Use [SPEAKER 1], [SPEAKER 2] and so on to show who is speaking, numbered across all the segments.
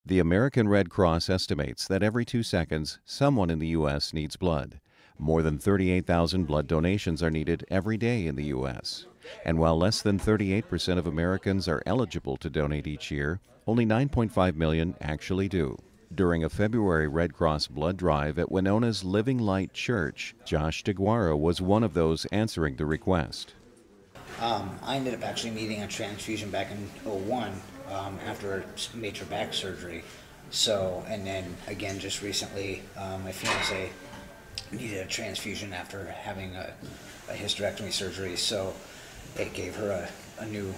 [SPEAKER 1] The American Red Cross estimates that every 2 seconds, someone in the U.S. needs blood. More than 38,000 blood donations are needed every day in the U.S. And while less than 38% of Americans are eligible to donate each year, only 9.5 million actually do. During a February Red Cross blood drive at Winona's Living Light Church, Josh DeGuara was one of those answering the request.
[SPEAKER 2] I ended up actually needing a transfusion back in '01 after a major back surgery. So, and then again, just recently, my fiance needed a transfusion after having a hysterectomy surgery. So it gave her a new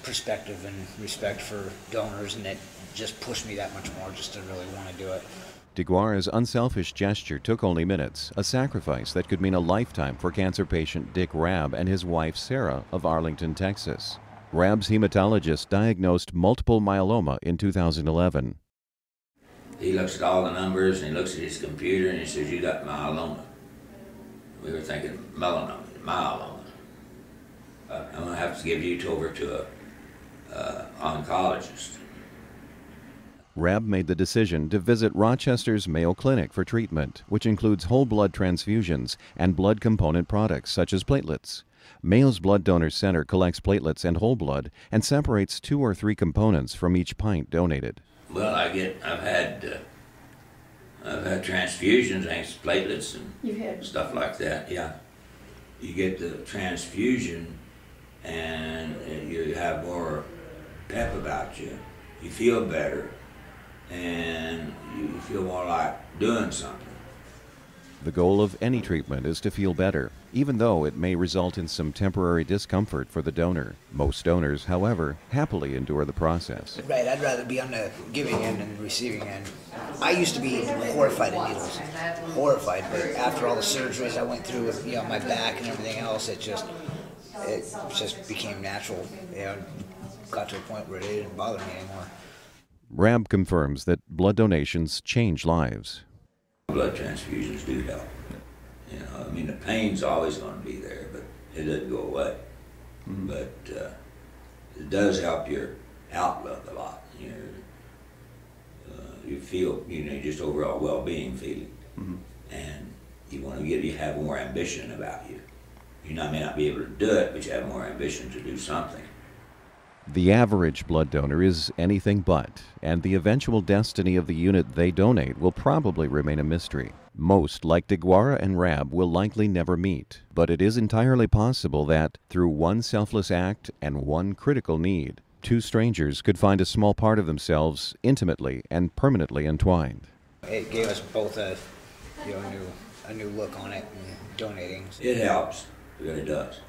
[SPEAKER 2] perspective and respect for donors, and it just pushed me that much more just to really want to do it.
[SPEAKER 1] DeGuara's unselfish gesture took only minutes, a sacrifice that could mean a lifetime for cancer patient Dick Rabb and his wife Sarah of Arlington, Texas. Rabb's hematologist diagnosed multiple myeloma in 2011.
[SPEAKER 3] He looks at all the numbers and he looks at his computer and he says, "You got myeloma." We were thinking myeloma. I'm going to have to give you over to a oncologist.
[SPEAKER 1] Rabb made the decision to visit Rochester's Mayo Clinic for treatment, which includes whole blood transfusions and blood component products such as platelets. Mayo's Blood Donor Center collects platelets and whole blood and separates 2 or 3 components from each pint donated.
[SPEAKER 3] Well, I've had transfusions, thanks to platelets and stuff like that. Yeah, you get the transfusion, and you have more pep about you. You feel better, and you feel more like doing something.
[SPEAKER 1] The goal of any treatment is to feel better, even though it may result in some temporary discomfort for the donor. Most donors, however, happily endure the process.
[SPEAKER 2] Right, I'd rather be on the giving end than the receiving end. I used to be horrified of needles, horrified, but after all the surgeries I went through with my back and everything else, it just became natural. Got to a point where it didn't bother me anymore.
[SPEAKER 1] Rabb confirms that blood donations change lives.
[SPEAKER 3] Blood transfusions do help. I mean, the pain's always going to be there, but it doesn't go away. Mm-hmm. But it does help your outlook a lot. You feel, just overall well-being feeling. Mm-hmm. And you have more ambition about you. You may not be able to do it, but you have more ambition to do something.
[SPEAKER 1] The average blood donor is anything but, and the eventual destiny of the unit they donate will probably remain a mystery. Most, like DeGuara and Rabb, will likely never meet, but it is entirely possible that, through one selfless act and one critical need, 2 strangers could find a small part of themselves intimately and permanently entwined.
[SPEAKER 2] It gave us both a new look on it and donating.
[SPEAKER 3] It helps, it really does.